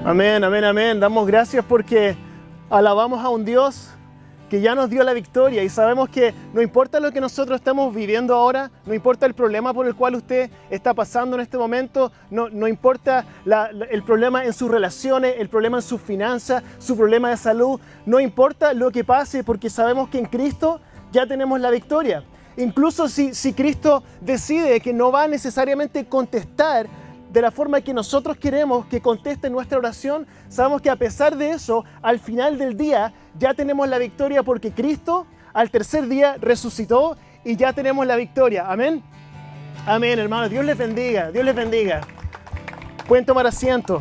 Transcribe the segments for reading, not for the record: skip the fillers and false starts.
Amén, amén, amén. Damos gracias porque alabamos a un Dios que ya nos dio la victoria y sabemos que no importa lo que nosotros estamos viviendo ahora, no importa el problema por el cual usted está pasando en este momento, no importa el problema en sus relaciones, el problema en sus finanzas, su problema de salud, no importa lo que pase porque sabemos que en Cristo ya tenemos la victoria. Incluso si Cristo decide que no va a necesariamente contestar de la forma que nosotros queremos que conteste nuestra oración, sabemos que a pesar de eso, al final del día ya tenemos la victoria porque Cristo al tercer día resucitó y ya tenemos la victoria. Amén. Amén, hermanos. Dios les bendiga. Dios les bendiga. Pueden tomar asiento.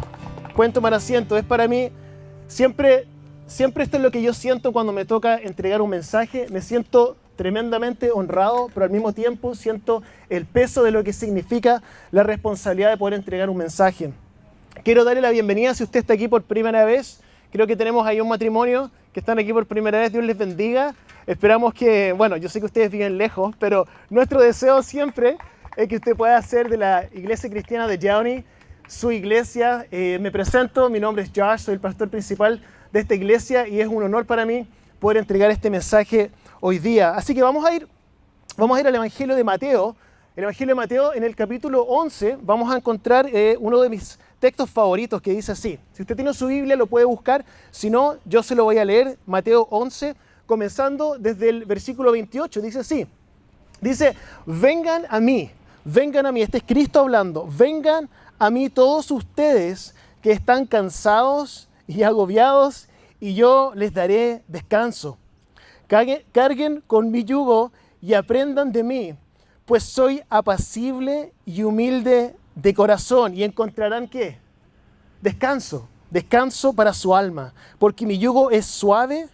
Pueden tomar asiento. Es para mí, siempre esto es lo que yo siento cuando me toca entregar un mensaje. Me siento tremendamente honrado, pero al mismo tiempo siento el peso de lo que significa la responsabilidad de poder entregar un mensaje. Quiero darle la bienvenida si usted está aquí por primera vez. Creo que tenemos ahí un matrimonio que están aquí por primera vez. Dios les bendiga. Esperamos que, bueno, yo sé que ustedes viven lejos, pero nuestro deseo siempre es que usted pueda hacer de la Iglesia Cristiana de Downey su iglesia. Me presento, mi nombre es Josh, soy el pastor principal de esta iglesia y es un honor para mí poder entregar este mensaje hoy día. Así que vamos a ir al Evangelio de Mateo. El Evangelio de Mateo, en el capítulo 11, vamos a encontrar uno de mis textos favoritos que dice así. Si usted tiene su Biblia, lo puede buscar. Si no, yo se lo voy a leer. Mateo 11, comenzando desde el versículo 28. Dice así. Dice, vengan a mí. Este es Cristo hablando. Vengan a mí todos ustedes que están cansados y agobiados, y yo les daré descanso. Carguen con mi yugo y aprendan de mí, pues soy apacible y humilde de corazón, y encontrarán ¿qué? Descanso para su alma, porque mi yugo es suave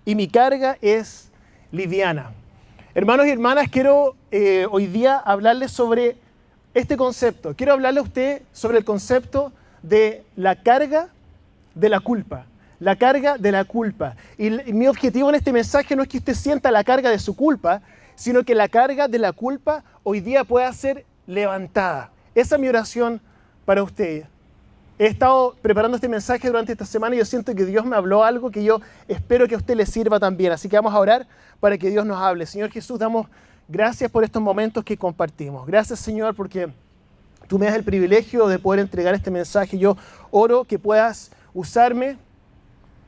y mi carga es liviana. Hermanos y hermanas, quiero hoy día hablarles sobre este concepto. Quiero hablarle a usted sobre el concepto de la carga de la culpa. La carga de la culpa. Y mi objetivo en este mensaje no es que usted sienta la carga de su culpa, sino que la carga de la culpa hoy día pueda ser levantada. Esa es mi oración para usted. He estado preparando este mensaje durante esta semana y yo siento que Dios me habló algo que yo espero que a usted le sirva también. Así que vamos a orar para que Dios nos hable. Señor Jesús, damos gracias por estos momentos que compartimos. Gracias, Señor, porque tú me das el privilegio de poder entregar este mensaje. Yo oro que puedas usarme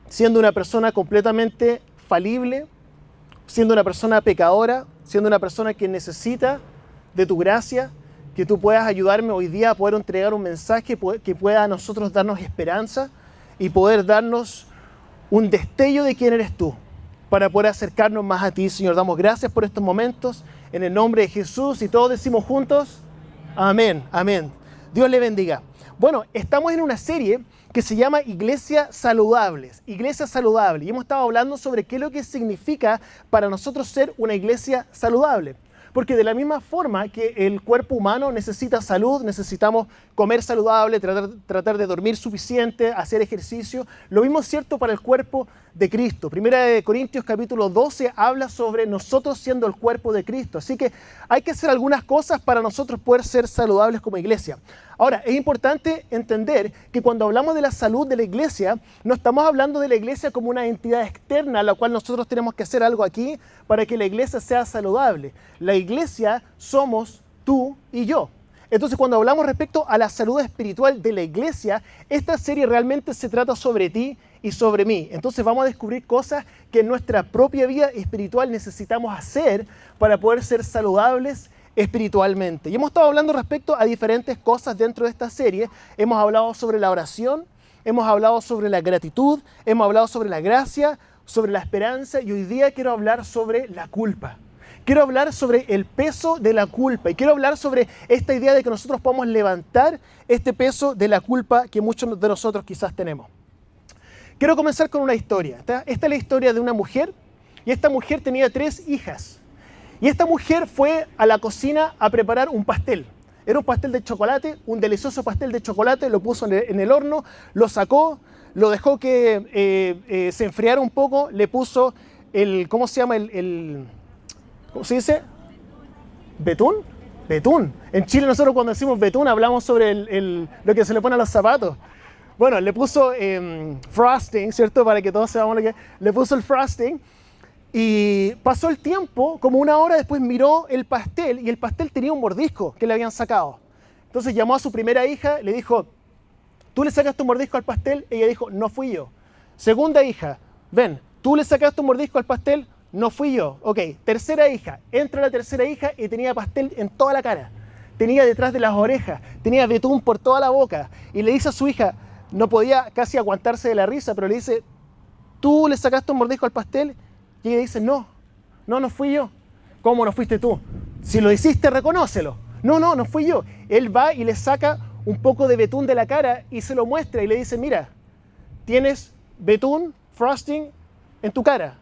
siendo una persona completamente falible, siendo una persona pecadora, siendo una persona que necesita de tu gracia, que tú puedas ayudarme hoy día a poder entregar un mensaje que pueda a nosotros darnos esperanza y poder darnos un destello de quién eres tú, para poder acercarnos más a ti, Señor. Damos gracias por estos momentos, en el nombre de Jesús, y todos decimos juntos, amén, amén. Dios le bendiga. Bueno, estamos en una serie que se llama Iglesia Saludables, Iglesia Saludable. Y hemos estado hablando sobre qué es lo que significa para nosotros ser una iglesia saludable. Porque de la misma forma que el cuerpo humano necesita salud, necesitamos comer saludable, tratar de dormir suficiente, hacer ejercicio. Lo mismo es cierto para el cuerpo de Cristo. Primera de Corintios capítulo 12 habla sobre nosotros siendo el cuerpo de Cristo. Así que hay que hacer algunas cosas para nosotros poder ser saludables como iglesia. Ahora, es importante entender que cuando hablamos de la salud de la iglesia, no estamos hablando de la iglesia como una entidad externa a la cual nosotros tenemos que hacer algo aquí para que la iglesia sea saludable. La iglesia somos tú y yo. Entonces, cuando hablamos respecto a la salud espiritual de la iglesia, esta serie realmente se trata sobre ti y sobre mí. Entonces vamos a descubrir cosas que en nuestra propia vida espiritual necesitamos hacer para poder ser saludables espiritualmente. Y hemos estado hablando respecto a diferentes cosas dentro de esta serie. Hemos hablado sobre la oración, hemos hablado sobre la gratitud, hemos hablado sobre la gracia, sobre la esperanza, y hoy día quiero hablar sobre la culpa. Quiero hablar sobre el peso de la culpa y quiero hablar sobre esta idea de que nosotros podamos levantar este peso de la culpa que muchos de nosotros quizás tenemos. Quiero comenzar con una historia. Esta es la historia de una mujer, y esta mujer tenía 3 hijas. Y esta mujer fue a la cocina a preparar un pastel. Era un pastel de chocolate, un delicioso pastel de chocolate, lo puso en el horno, lo sacó, lo dejó que se enfriara un poco, le puso ¿cómo se llama? ¿Cómo se dice? ¿Betún? Betún. En Chile nosotros cuando decimos betún hablamos sobre lo que se le pone a los zapatos. Bueno, le puso frosting, ¿cierto? Para que todos sepamos lo que... Le puso el frosting y pasó el tiempo, como una hora después miró el pastel y el pastel tenía un mordisco que le habían sacado. Entonces llamó a su primera hija, le dijo, ¿tú le sacaste un mordisco al pastel? Ella dijo, no fui yo. Segunda hija, ven, ¿tú le sacaste un mordisco al pastel? No fui yo. Ok, tercera hija, entra la tercera hija y tenía pastel en toda la cara. Tenía detrás de las orejas, tenía betún por toda la boca. Y le dice a su hija, no podía casi aguantarse de la risa, pero le dice, ¿tú le sacaste un mordisco al pastel? Y ella dice, no fui yo. ¿Cómo no fuiste tú? Si lo hiciste, reconócelo. No fui yo. Él va y le saca un poco de betún de la cara y se lo muestra y le dice, mira, tienes betún, frosting en tu cara.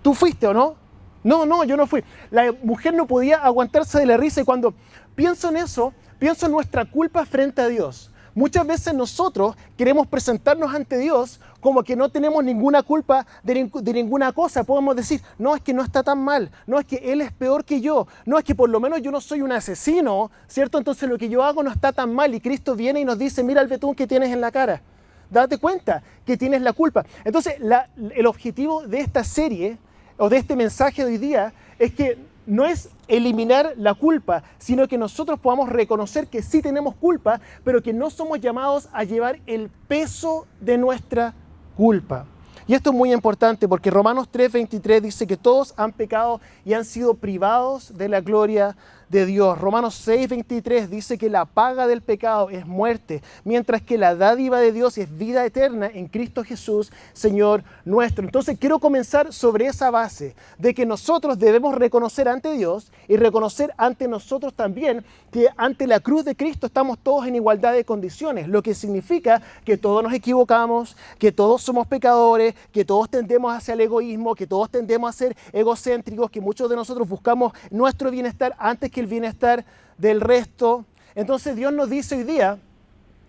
¿Tú fuiste o no? No, yo no fui. La mujer no podía aguantarse de la risa y cuando pienso en eso, pienso en nuestra culpa frente a Dios. Muchas veces nosotros queremos presentarnos ante Dios como que no tenemos ninguna culpa de ninguna cosa. Podemos decir, no, es que no está tan mal, no, es que Él es peor que yo, no, es que por lo menos yo no soy un asesino, ¿cierto? Entonces lo que yo hago no está tan mal y Cristo viene y nos dice, mira el betún que tienes en la cara, date cuenta que tienes la culpa. Entonces el objetivo de esta serie o de este mensaje de hoy día es que no es eliminar la culpa, sino que nosotros podamos reconocer que sí tenemos culpa, pero que no somos llamados a llevar el peso de nuestra culpa. Y esto es muy importante porque Romanos 3:23 dice que todos han pecado y han sido privados de la gloria de Dios. Romanos 6:23 dice que la paga del pecado es muerte, mientras que la dádiva de Dios es vida eterna en Cristo Jesús, Señor nuestro. Entonces quiero comenzar sobre esa base de que nosotros debemos reconocer ante Dios y reconocer ante nosotros también que ante la cruz de Cristo estamos todos en igualdad de condiciones, lo que significa que todos nos equivocamos, que todos somos pecadores, que todos tendemos hacia el egoísmo, que todos tendemos a ser egocéntricos, que muchos de nosotros buscamos nuestro bienestar antes que el bienestar del resto. Entonces Dios nos dice hoy día,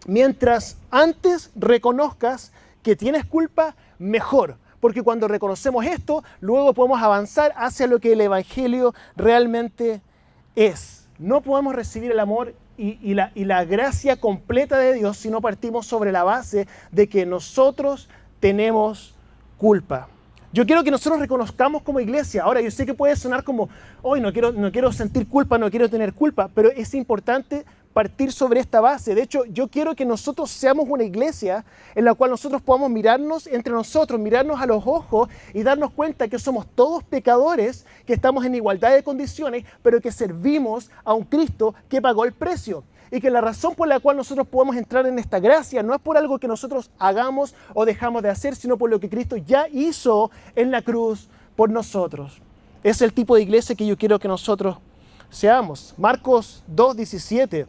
mientras antes reconozcas que tienes culpa, mejor. Porque cuando reconocemos esto, luego podemos avanzar hacia lo que el Evangelio realmente es. No podemos recibir el amor y la gracia completa de Dios si no partimos sobre la base de que nosotros tenemos culpa. Yo quiero que nosotros reconozcamos como iglesia. Ahora, yo sé que puede sonar como, hoy no quiero sentir culpa, no quiero tener culpa, pero es importante partir sobre esta base. De hecho, yo quiero que nosotros seamos una iglesia en la cual nosotros podamos mirarnos entre nosotros, mirarnos a los ojos y darnos cuenta que somos todos pecadores, que estamos en igualdad de condiciones, pero que servimos a un Cristo que pagó el precio. Y que la razón por la cual nosotros podemos entrar en esta gracia no es por algo que nosotros hagamos o dejamos de hacer, sino por lo que Cristo ya hizo en la cruz por nosotros. Es el tipo de iglesia que yo quiero que nosotros seamos. Marcos 2:17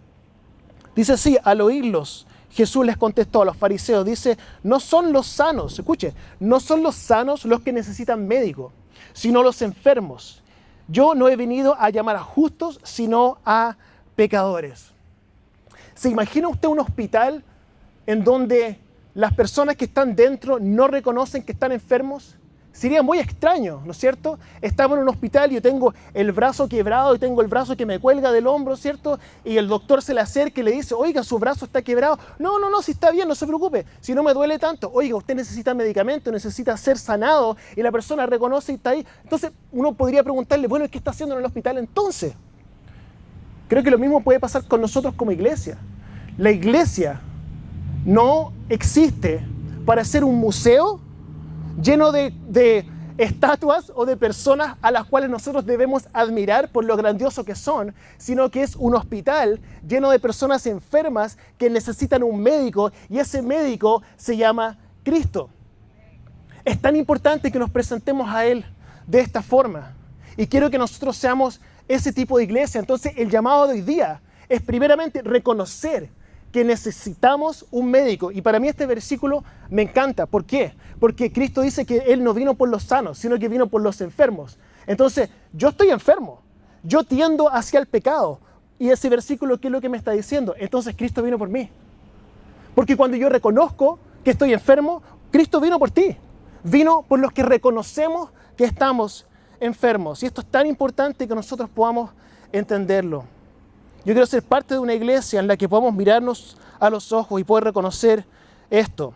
dice así, al oírlos, Jesús les contestó a los fariseos, dice, no son los sanos, escuche, no son los sanos los que necesitan médico, sino los enfermos. Yo no he venido a llamar a justos, sino a pecadores. ¿Se imagina usted un hospital en donde las personas que están dentro no reconocen que están enfermos? Sería muy extraño, ¿no es cierto? Estamos en un hospital y yo tengo el brazo quebrado y tengo el brazo que me cuelga del hombro, ¿cierto? Y el doctor se le acerca y le dice, oiga, su brazo está quebrado. No, si está bien, no se preocupe, si no me duele tanto. Oiga, usted necesita medicamento, necesita ser sanado y la persona reconoce y está ahí. Entonces uno podría preguntarle, bueno, ¿qué está haciendo en el hospital entonces? Creo que lo mismo puede pasar con nosotros como iglesia. La iglesia no existe para ser un museo lleno de estatuas o de personas a las cuales nosotros debemos admirar por lo grandioso que son, sino que es un hospital lleno de personas enfermas que necesitan un médico y ese médico se llama Cristo. Es tan importante que nos presentemos a Él de esta forma y quiero que nosotros seamos ese tipo de iglesia. Entonces el llamado de hoy día es primeramente reconocer que necesitamos un médico. Y para mí este versículo me encanta. ¿Por qué? Porque Cristo dice que Él no vino por los sanos, sino que vino por los enfermos. Entonces, yo estoy enfermo. Yo tiendo hacia el pecado. Y ese versículo, ¿qué es lo que me está diciendo? Entonces Cristo vino por mí. Porque cuando yo reconozco que estoy enfermo, Cristo vino por ti. Vino por los que reconocemos que estamos enfermos. Y esto es tan importante que nosotros podamos entenderlo. Yo quiero ser parte de una iglesia en la que podamos mirarnos a los ojos y poder reconocer esto.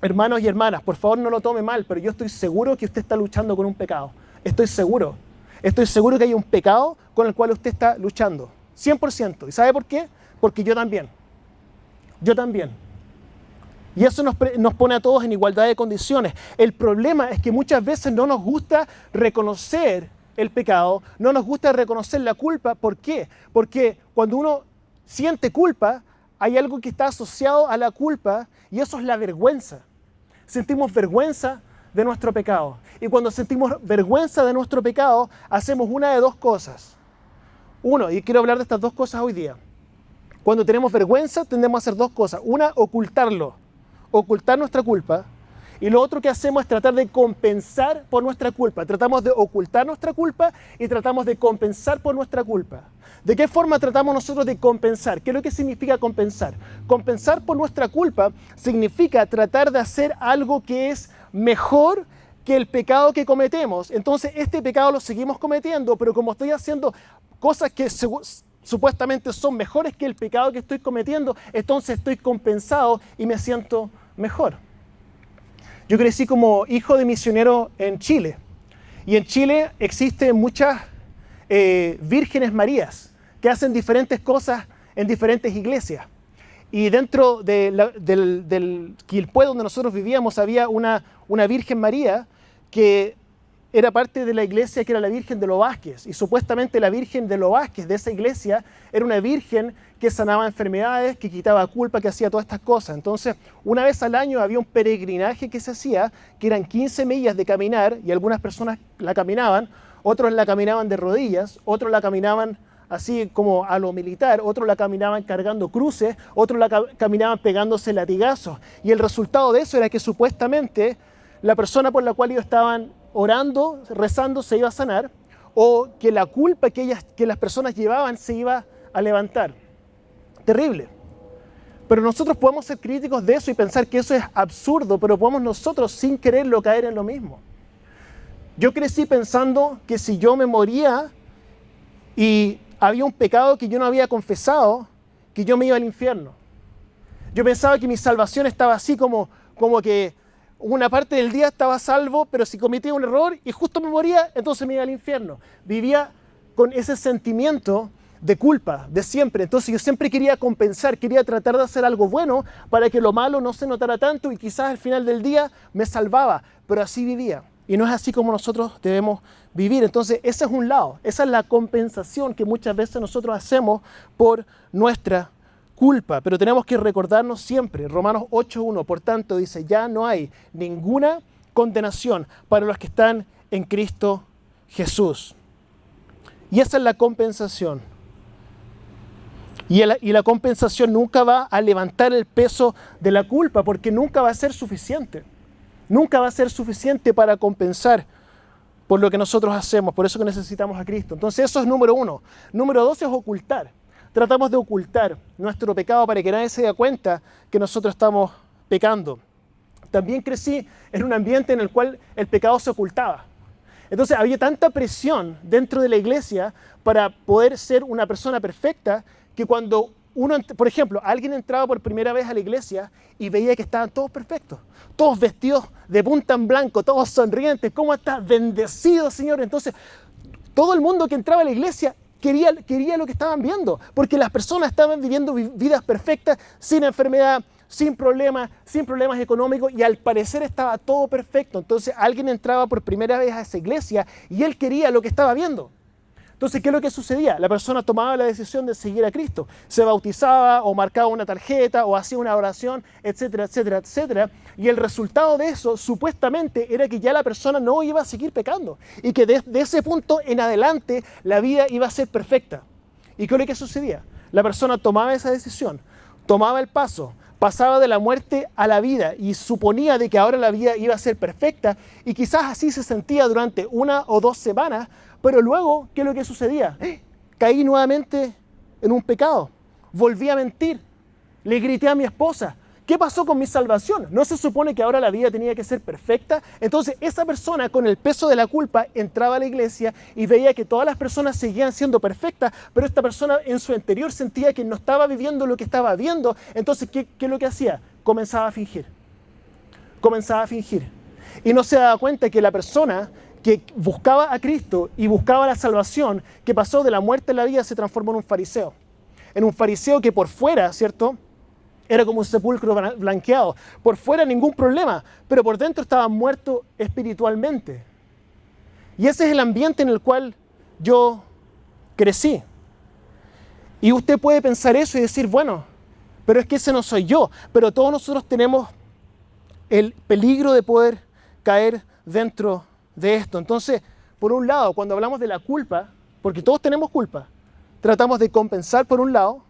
Hermanos y hermanas, por favor no lo tome mal, pero yo estoy seguro que usted está luchando con un pecado. Estoy seguro. Estoy seguro que hay un pecado con el cual usted está luchando. 100%. ¿Y sabe por qué? Porque yo también. Yo también. Y eso nos pone a todos en igualdad de condiciones. El problema es que muchas veces no nos gusta reconocer el pecado, no nos gusta reconocer la culpa. ¿Por qué? Porque cuando uno siente culpa, hay algo que está asociado a la culpa y eso es la vergüenza. Sentimos vergüenza de nuestro pecado. Y cuando sentimos vergüenza de nuestro pecado, hacemos una de dos cosas. Uno, y quiero hablar de estas dos cosas hoy día. Cuando tenemos vergüenza, tendemos a hacer dos cosas. Una, ocultarlo, ocultar nuestra culpa. Y lo otro que hacemos es tratar de compensar por nuestra culpa. Tratamos de ocultar nuestra culpa y tratamos de compensar por nuestra culpa. ¿De qué forma tratamos nosotros de compensar? ¿Qué es lo que significa compensar? Compensar por nuestra culpa significa tratar de hacer algo que es mejor que el pecado que cometemos. Entonces, este pecado lo seguimos cometiendo, pero como estoy haciendo cosas que supuestamente son mejores que el pecado que estoy cometiendo, entonces estoy compensado y me siento mejor. Yo crecí como hijo de misionero en Chile. Y en Chile existen muchas vírgenes Marías que hacen diferentes cosas en diferentes iglesias. Y dentro del Quilpué donde nosotros vivíamos había una Virgen María que era parte de la iglesia que era la Virgen de los Vázquez. Y supuestamente la Virgen de los Vázquez de esa iglesia era una virgen que sanaba enfermedades, que quitaba culpa, que hacía todas estas cosas. Entonces, una vez al año había un peregrinaje que se hacía, que eran 15 millas de caminar, y algunas personas la caminaban, otros la caminaban de rodillas, otros la caminaban así como a lo militar, otros la caminaban cargando cruces, otros la caminaban pegándose latigazos. Y el resultado de eso era que supuestamente la persona por la cual ellos estaban orando, rezando, se iba a sanar, o que la culpa que las personas llevaban se iba a levantar. Terrible. Pero nosotros podemos ser críticos de eso y pensar que eso es absurdo, pero podemos nosotros sin quererlo caer en lo mismo. Yo crecí pensando que si yo me moría y había un pecado que yo no había confesado, que yo me iba al infierno. Yo pensaba que mi salvación estaba así como que una parte del día estaba salvo, pero si cometía un error y justo me moría, entonces me iba al infierno. Vivía con ese sentimiento de culpa, de siempre. Entonces yo siempre quería compensar, quería tratar de hacer algo bueno para que lo malo no se notara tanto y quizás al final del día me salvaba, pero así vivía. Y no es así como nosotros debemos vivir. Entonces ese es un lado, esa es la compensación que muchas veces nosotros hacemos por nuestra culpa, pero tenemos que recordarnos siempre, Romanos 8:1, por tanto dice, ya no hay ninguna condenación para los que están en Cristo Jesús. Y esa es la compensación. Y la compensación nunca va a levantar el peso de la culpa, porque nunca va a ser suficiente. Nunca va a ser suficiente para compensar por lo que nosotros hacemos, por eso que necesitamos a Cristo. Entonces eso es número 1. Número 2 es ocultar. Tratamos de ocultar nuestro pecado para que nadie se dé cuenta que nosotros estamos pecando. También crecí en un ambiente en el cual el pecado se ocultaba. Entonces había tanta presión dentro de la iglesia para poder ser una persona perfecta que cuando por ejemplo, alguien entraba por primera vez a la iglesia y veía que estaban todos perfectos, todos vestidos de punta en blanco, todos sonrientes. ¿Cómo estás? Bendecido, Señor. Entonces todo el mundo que entraba a la iglesia quería lo que estaban viendo, porque las personas estaban viviendo vidas perfectas, sin enfermedad, sin problemas económicos, y al parecer estaba todo perfecto. Entonces alguien entraba por primera vez a esa iglesia y él quería lo que estaba viendo. Entonces, ¿qué es lo que sucedía? La persona tomaba la decisión de seguir a Cristo, se bautizaba o marcaba una tarjeta o hacía una oración, etcétera, etcétera, etcétera. Y el resultado de eso, supuestamente, era que ya la persona no iba a seguir pecando y que desde ese punto en adelante la vida iba a ser perfecta. ¿Y qué es lo que sucedía? La persona tomaba esa decisión, tomaba el paso, pasaba de la muerte a la vida y suponía de que ahora la vida iba a ser perfecta y quizás así se sentía durante 1 o 2 semanas, pero luego, ¿qué es lo que sucedía? Caí nuevamente en un pecado, volví a mentir, le grité a mi esposa. ¿Qué pasó con mi salvación? ¿No se supone que ahora la vida tenía que ser perfecta? Entonces esa persona con el peso de la culpa entraba a la iglesia y veía que todas las personas seguían siendo perfectas, pero esta persona en su interior sentía que no estaba viviendo lo que estaba viendo. Entonces, ¿qué es lo que hacía? comenzaba a fingir. Comenzaba a fingir. Y no se daba cuenta que la persona que buscaba a Cristo y buscaba la salvación, que pasó de la muerte a la vida, se transformó en un fariseo. En un fariseo que por fuera, ¿cierto?, era como un sepulcro blanqueado. Por fuera ningún problema, pero por dentro estaba muerto espiritualmente. Y ese es el ambiente en el cual yo crecí. Y usted puede pensar eso y decir, bueno, pero es que ese no soy yo. Pero todos nosotros tenemos el peligro de poder caer dentro de esto. Entonces, por un lado, cuando hablamos de la culpa, porque todos tenemos culpa, tratamos de compensar por un lado,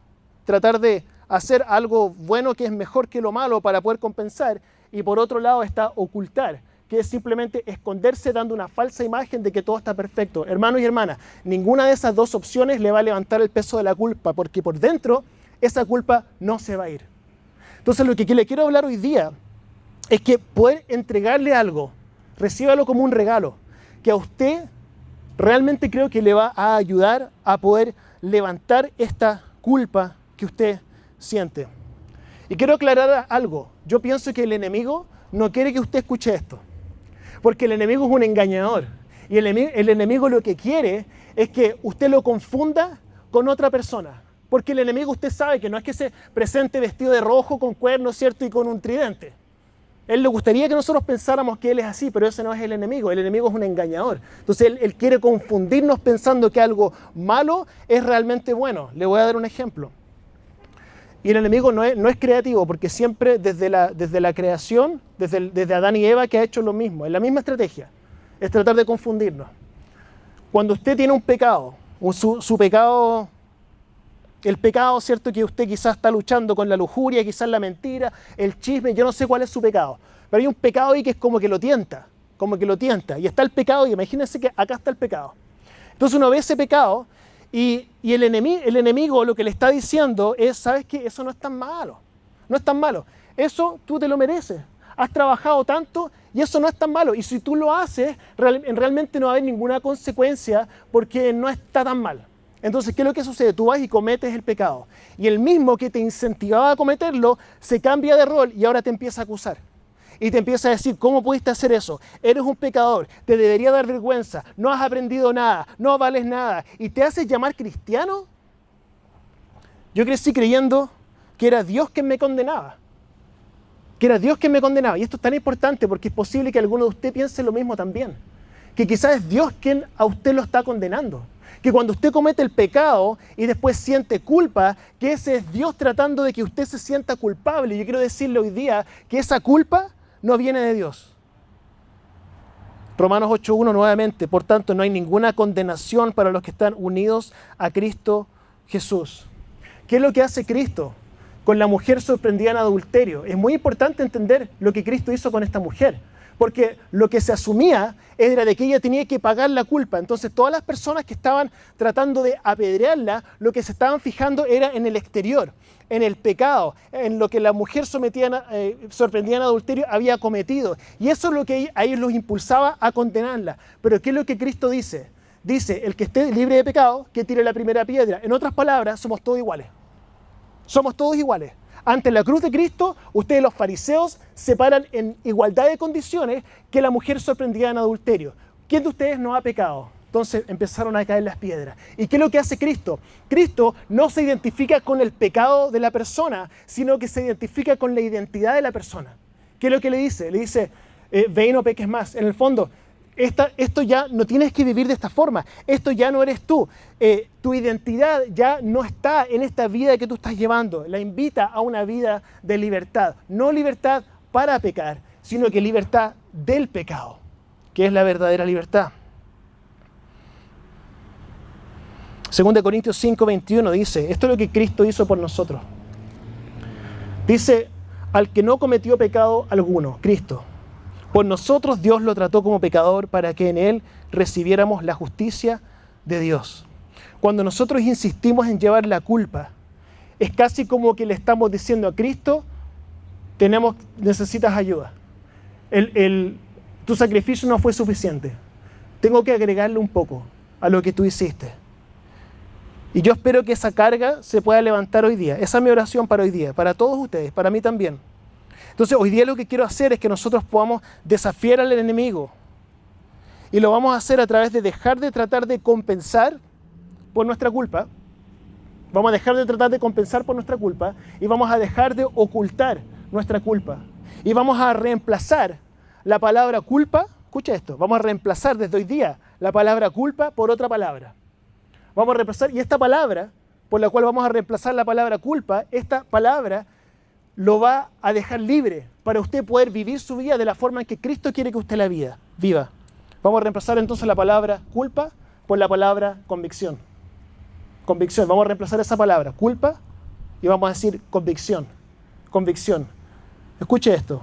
tratar de hacer algo bueno que es mejor que lo malo para poder compensar, y por otro lado está ocultar, que es simplemente esconderse dando una falsa imagen de que todo está perfecto. Hermanos y hermanas, ninguna de esas dos opciones le va a levantar el peso de la culpa, porque por dentro esa culpa no se va a ir. Entonces lo que le quiero hablar hoy día es que poder entregarle algo, recíbalo como un regalo, que a usted realmente creo que le va a ayudar a poder levantar esta culpa que usted siente. Y quiero aclarar algo. Yo pienso que el enemigo no quiere que usted escuche esto, porque el enemigo es un engañador. Y el enemigo lo que quiere es que usted lo confunda con otra persona. Porque el enemigo, usted sabe que no es que se presente vestido de rojo, con cuernos, ¿cierto?, y con un tridente. Él le gustaría que nosotros pensáramos que él es así, pero ese no es el enemigo. El enemigo es un engañador. Entonces él quiere confundirnos pensando que algo malo es realmente bueno. Le voy a dar un ejemplo. Y el enemigo no es creativo, porque siempre desde la creación, desde Adán y Eva, que ha hecho lo mismo. Es la misma estrategia. Es tratar de confundirnos. Cuando usted tiene un pecado, su pecado, el pecado, ¿cierto?, que usted quizás está luchando con la lujuria, quizás la mentira, el chisme, yo no sé cuál es su pecado. Pero hay un pecado ahí que es como que lo tienta. Y está el pecado, y imagínense que acá está el pecado. Entonces uno ve ese pecado, y el enemigo lo que le está diciendo es, ¿sabes qué? Eso no es tan malo. No es tan malo. Eso tú te lo mereces. Has trabajado tanto y eso no es tan malo. Y si tú lo haces, realmente no va a haber ninguna consecuencia porque no está tan mal. Entonces, ¿qué es lo que sucede? Tú vas y cometes el pecado. Y el mismo que te incentivaba a cometerlo se cambia de rol y ahora te empieza a acusar. Y te empieza a decir, ¿cómo pudiste hacer eso? Eres un pecador, te debería dar vergüenza, no has aprendido nada, no vales nada. ¿Y te haces llamar cristiano? Yo crecí creyendo que era Dios quien me condenaba. Y esto es tan importante porque es posible que alguno de ustedes piense lo mismo también. Que quizás es Dios quien a usted lo está condenando. Que cuando usted comete el pecado y después siente culpa, que ese es Dios tratando de que usted se sienta culpable. Yo quiero decirle hoy día que esa culpa no viene de Dios. Romanos 8:1 nuevamente, por tanto no hay ninguna condenación para los que están unidos a Cristo Jesús. ¿Qué es lo que hace Cristo con la mujer sorprendida en adulterio? Es muy importante entender lo que Cristo hizo con esta mujer, porque lo que se asumía era de que ella tenía que pagar la culpa. Entonces todas las personas que estaban tratando de apedrearla, lo que se estaban fijando era en el exterior, en el pecado, en lo que la mujer sorprendida en adulterio había cometido. Y eso es lo que a ellos los impulsaba a condenarla. Pero ¿qué es lo que Cristo dice? Dice, el que esté libre de pecado, que tire la primera piedra. En otras palabras, somos todos iguales. Somos todos iguales. Ante la cruz de Cristo, ustedes los fariseos se paran en igualdad de condiciones que la mujer sorprendida en adulterio. ¿Quién de ustedes no ha pecado? Entonces empezaron a caer las piedras. ¿Y qué es lo que hace Cristo? Cristo no se identifica con el pecado de la persona, sino que se identifica con la identidad de la persona. ¿Qué es lo que le dice? Le dice, ve y no peques más. En el fondo, esto ya no tienes que vivir de esta forma. Esto ya no eres tú. Tu identidad ya no está en esta vida que tú estás llevando. La invita a una vida de libertad. No libertad para pecar, sino que libertad del pecado, que es la verdadera libertad. 2 Corintios 5:21 dice, esto es lo que Cristo hizo por nosotros. Dice, al que no cometió pecado alguno, Cristo, por nosotros Dios lo trató como pecador para que en él recibiéramos la justicia de Dios. Cuando nosotros insistimos en llevar la culpa, es casi como que le estamos diciendo a Cristo, necesitas ayuda. Tu sacrificio no fue suficiente. Tengo que agregarle un poco a lo que tú hiciste. Y yo espero que esa carga se pueda levantar hoy día. Esa es mi oración para hoy día, para todos ustedes, para mí también. Entonces, hoy día lo que quiero hacer es que nosotros podamos desafiar al enemigo. Y lo vamos a hacer a través de dejar de tratar de compensar por nuestra culpa. Vamos a dejar de tratar de compensar por nuestra culpa y vamos a dejar de ocultar nuestra culpa. Y vamos a reemplazar la palabra culpa, escucha esto, vamos a reemplazar desde hoy día la palabra culpa por otra palabra. Vamos a reemplazar, y esta palabra, por la cual vamos a reemplazar la palabra culpa, esta palabra lo va a dejar libre para usted poder vivir su vida de la forma en que Cristo quiere que usted la viva. Vamos a reemplazar entonces la palabra culpa por la palabra convicción. Convicción, vamos a reemplazar esa palabra, culpa, y vamos a decir convicción. Convicción. Escuche esto.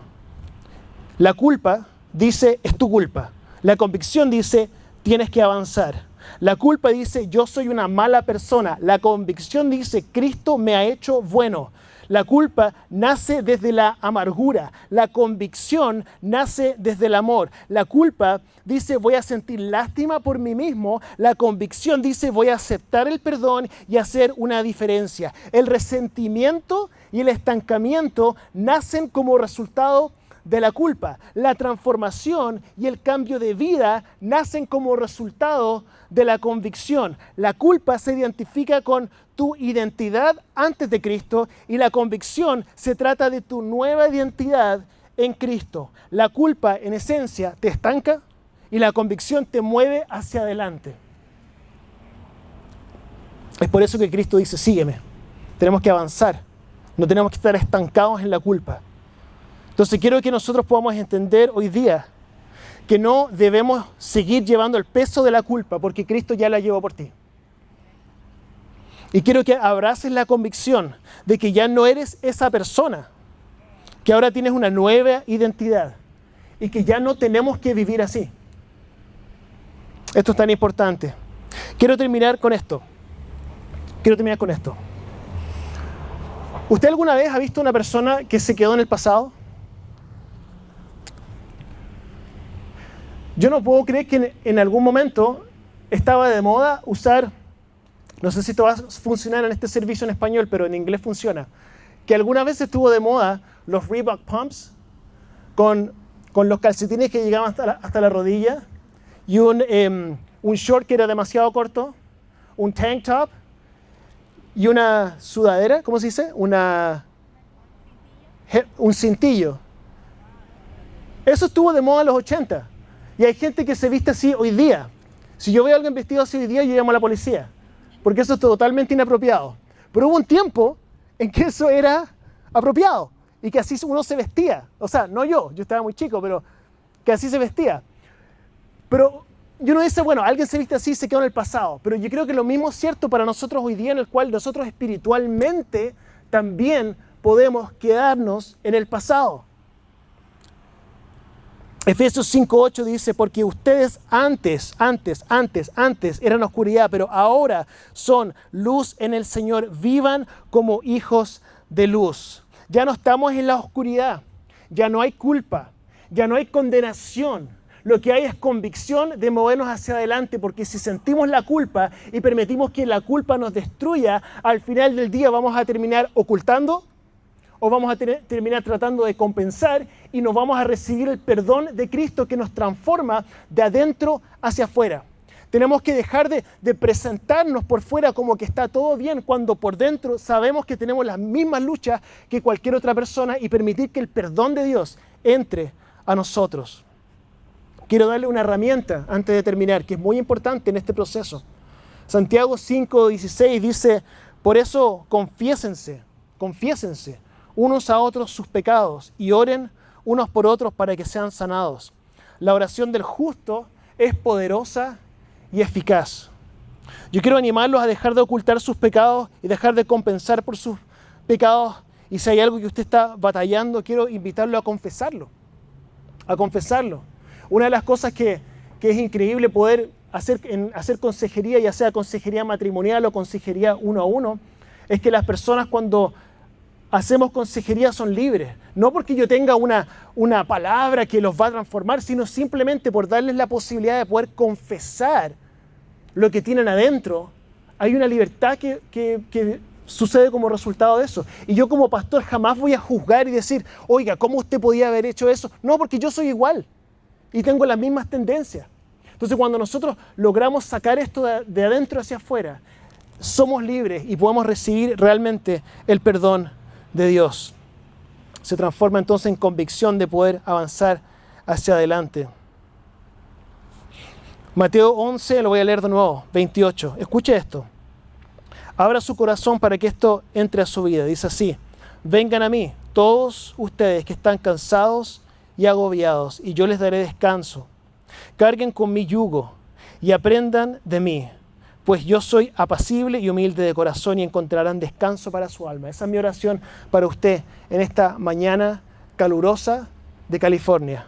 La culpa dice, es tu culpa. La convicción dice, tienes que avanzar. La culpa dice, yo soy una mala persona. La convicción dice, Cristo me ha hecho bueno. La culpa nace desde la amargura. La convicción nace desde el amor. La culpa dice, voy a sentir lástima por mí mismo. La convicción dice, voy a aceptar el perdón y hacer una diferencia. El resentimiento y el estancamiento nacen como resultado de la culpa. La transformación y el cambio de vida nacen como resultado de la convicción. La culpa se identifica con tu identidad antes de Cristo y la convicción se trata de tu nueva identidad en Cristo. La culpa, en esencia, te estanca y la convicción te mueve hacia adelante. Es por eso que Cristo dice, sígueme. Tenemos que avanzar. No tenemos que estar estancados en la culpa. Entonces quiero que nosotros podamos entender hoy día que no debemos seguir llevando el peso de la culpa porque Cristo ya la llevó por ti. Y quiero que abraces la convicción de que ya no eres esa persona, que ahora tienes una nueva identidad y que ya no tenemos que vivir así. Esto es tan importante. Quiero terminar con esto. ¿Usted alguna vez ha visto una persona que se quedó en el pasado? Yo no puedo creer que en algún momento estaba de moda usar, no sé si esto va a funcionar en este servicio en español, pero en inglés funciona, que alguna vez estuvo de moda los Reebok Pumps con los calcetines que llegaban hasta la rodilla y un short que era demasiado corto, un tank top y una sudadera, ¿cómo se dice? Un cintillo. Eso estuvo de moda en los 80. Y hay gente que se viste así hoy día. Si yo veo a alguien vestido así hoy día, yo llamo a la policía. Porque eso es totalmente inapropiado. Pero hubo un tiempo en que eso era apropiado. Y que así uno se vestía. O sea, no yo estaba muy chico, pero que así se vestía. Pero y uno dice, bueno, alguien se viste así y se quedó en el pasado. Pero yo creo que lo mismo es cierto para nosotros hoy día, en el cual nosotros espiritualmente también podemos quedarnos en el pasado. Efesios 5:8 dice, porque ustedes antes eran oscuridad, pero ahora son luz en el Señor. Vivan como hijos de luz. Ya no estamos en la oscuridad, ya no hay culpa, ya no hay condenación. Lo que hay es convicción de movernos hacia adelante, porque si sentimos la culpa y permitimos que la culpa nos destruya, al final del día vamos a terminar ocultando o vamos a terminar tratando de compensar y nos vamos a recibir el perdón de Cristo que nos transforma de adentro hacia afuera. Tenemos que dejar de presentarnos por fuera como que está todo bien cuando por dentro sabemos que tenemos las mismas luchas que cualquier otra persona y permitir que el perdón de Dios entre a nosotros. Quiero darle una herramienta antes de terminar que es muy importante en este proceso. Santiago 5:16 dice, por eso confiésense unos a otros sus pecados y oren unos por otros para que sean sanados. La oración del justo es poderosa y eficaz. Yo quiero animarlos a dejar de ocultar sus pecados y dejar de compensar por sus pecados. Y si hay algo que usted está batallando, quiero invitarlo a confesarlo. Una de las cosas que es increíble poder hacer consejería, ya sea consejería matrimonial o consejería uno a uno, es que las personas cuando hacemos consejería son libres. No porque yo tenga una palabra que los va a transformar, sino simplemente por darles la posibilidad de poder confesar lo que tienen adentro. Hay una libertad que sucede como resultado de eso. Y yo como pastor jamás voy a juzgar y decir, oiga, ¿cómo usted podía haber hecho eso? No, porque yo soy igual y tengo las mismas tendencias. Entonces cuando nosotros logramos sacar esto de adentro hacia afuera, somos libres y podemos recibir realmente el perdón de Dios. Se transforma entonces en convicción de poder avanzar hacia adelante. Mateo 11, lo voy a leer de nuevo, 28. Escuche esto. Abra su corazón para que esto entre a su vida. Dice así: vengan a mí, todos ustedes que están cansados y agobiados, y yo les daré descanso. Carguen con mi yugo y aprendan de mí, pues yo soy apacible y humilde de corazón y encontrarán descanso para su alma. Esa es mi oración para usted en esta mañana calurosa de California.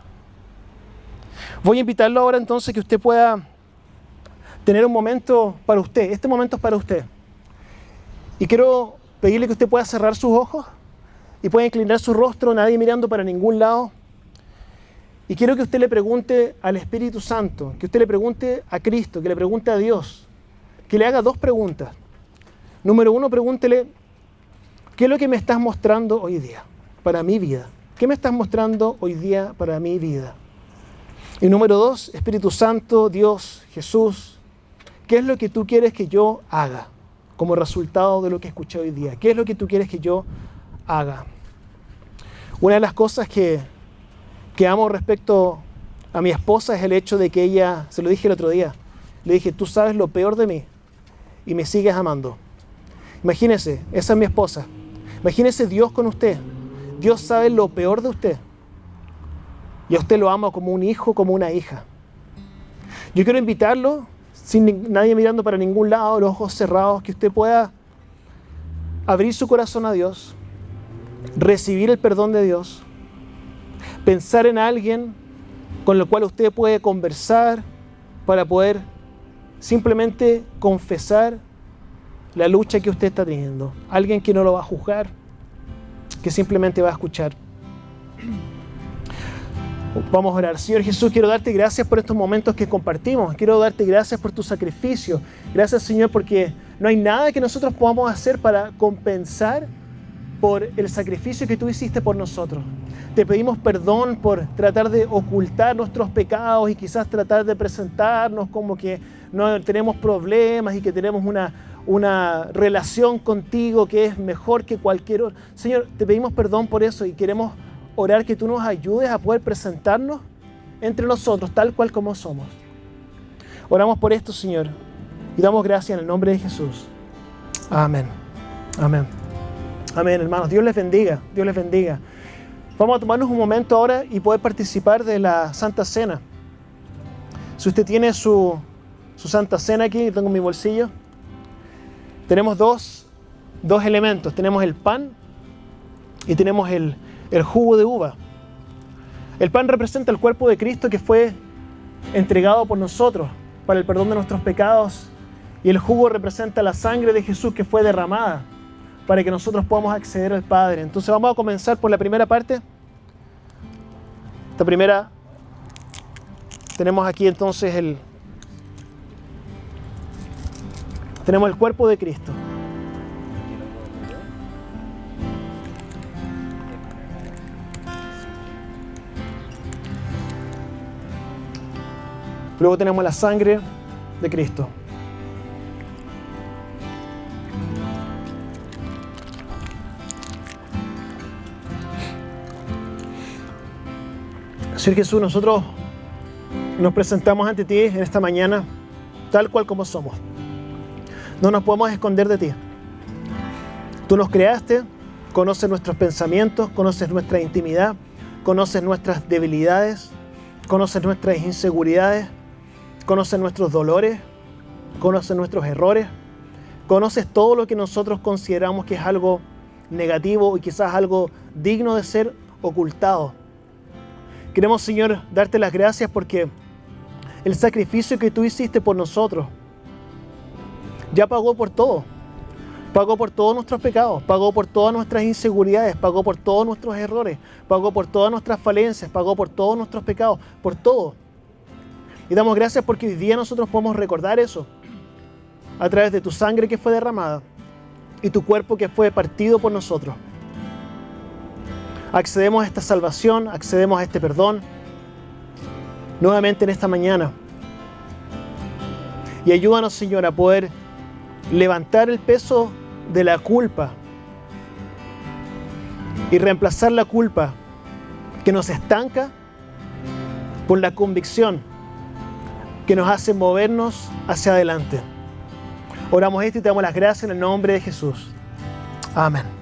Voy a invitarlo ahora entonces que usted pueda tener un momento para usted. Este momento es para usted. Y quiero pedirle que usted pueda cerrar sus ojos y pueda inclinar su rostro, nadie mirando para ningún lado. Y quiero que usted le pregunte al Espíritu Santo, que usted le pregunte a Cristo, que le pregunte a Dios, que le haga dos preguntas. Número uno, pregúntele, ¿qué es lo que me estás mostrando hoy día para mi vida? ¿Qué me estás mostrando hoy día para mi vida? Y número dos, Espíritu Santo, Dios, Jesús, ¿qué es lo que tú quieres que yo haga como resultado de lo que escuché hoy día? ¿Qué es lo que tú quieres que yo haga? Una de las cosas que amo respecto a mi esposa es el hecho de que ella, se lo dije el otro día, le dije, tú sabes lo peor de mí y me sigues amando. Imagínese, esa es mi esposa. Imagínese Dios con usted. Dios sabe lo peor de usted. Y a usted lo ama como un hijo, como una hija. Yo quiero invitarlo, sin nadie mirando para ningún lado, los ojos cerrados, que usted pueda abrir su corazón a Dios, recibir el perdón de Dios, pensar en alguien con el cual usted puede conversar para poder simplemente confesar la lucha que usted está teniendo. Alguien que no lo va a juzgar, que simplemente va a escuchar. Vamos a orar. Señor Jesús, quiero darte gracias por estos momentos que compartimos. Quiero darte gracias por tu sacrificio. Gracias, Señor, porque no hay nada que nosotros podamos hacer para compensar por el sacrificio que tú hiciste por nosotros. Te pedimos perdón por tratar de ocultar nuestros pecados y quizás tratar de presentarnos como que no tenemos problemas y que tenemos una relación contigo que es mejor que cualquier otra. Señor, te pedimos perdón por eso y queremos orar que tú nos ayudes a poder presentarnos entre nosotros tal cual como somos. Oramos por esto, Señor, y damos gracias en el nombre de Jesús. Amén. Amén. Amén, hermanos. Dios les bendiga. Dios les bendiga. Vamos a tomarnos un momento ahora y poder participar de la Santa Cena. Si usted tiene su Santa Cena aquí, yo tengo en mi bolsillo. Tenemos dos elementos. Tenemos el pan y tenemos el jugo de uva. El pan representa el cuerpo de Cristo que fue entregado por nosotros para el perdón de nuestros pecados, y el jugo representa la sangre de Jesús que fue derramada para que nosotros podamos acceder al Padre. Entonces vamos a comenzar por la primera parte. Esta primera, tenemos aquí entonces tenemos el cuerpo de Cristo. Luego tenemos la sangre de Cristo. Señor Jesús, nosotros nos presentamos ante ti en esta mañana tal cual como somos. No nos podemos esconder de ti. Tú nos creaste, conoces nuestros pensamientos, conoces nuestra intimidad, conoces nuestras debilidades, conoces nuestras inseguridades, conoces nuestros dolores, conoces nuestros errores, conoces todo lo que nosotros consideramos que es algo negativo y quizás algo digno de ser ocultado. Queremos, Señor, darte las gracias porque el sacrificio que tú hiciste por nosotros ya pagó por todo. Pagó por todos nuestros pecados, pagó por todas nuestras inseguridades, pagó por todos nuestros errores, pagó por todas nuestras falencias, pagó por todos nuestros pecados, por todo. Y damos gracias porque hoy día nosotros podemos recordar eso a través de tu sangre que fue derramada y tu cuerpo que fue partido por nosotros. Accedemos a esta salvación, accedemos a este perdón nuevamente en esta mañana. Y ayúdanos, Señor, a poder levantar el peso de la culpa y reemplazar la culpa que nos estanca por la convicción que nos hace movernos hacia adelante. Oramos esto y te damos las gracias en el nombre de Jesús. Amén.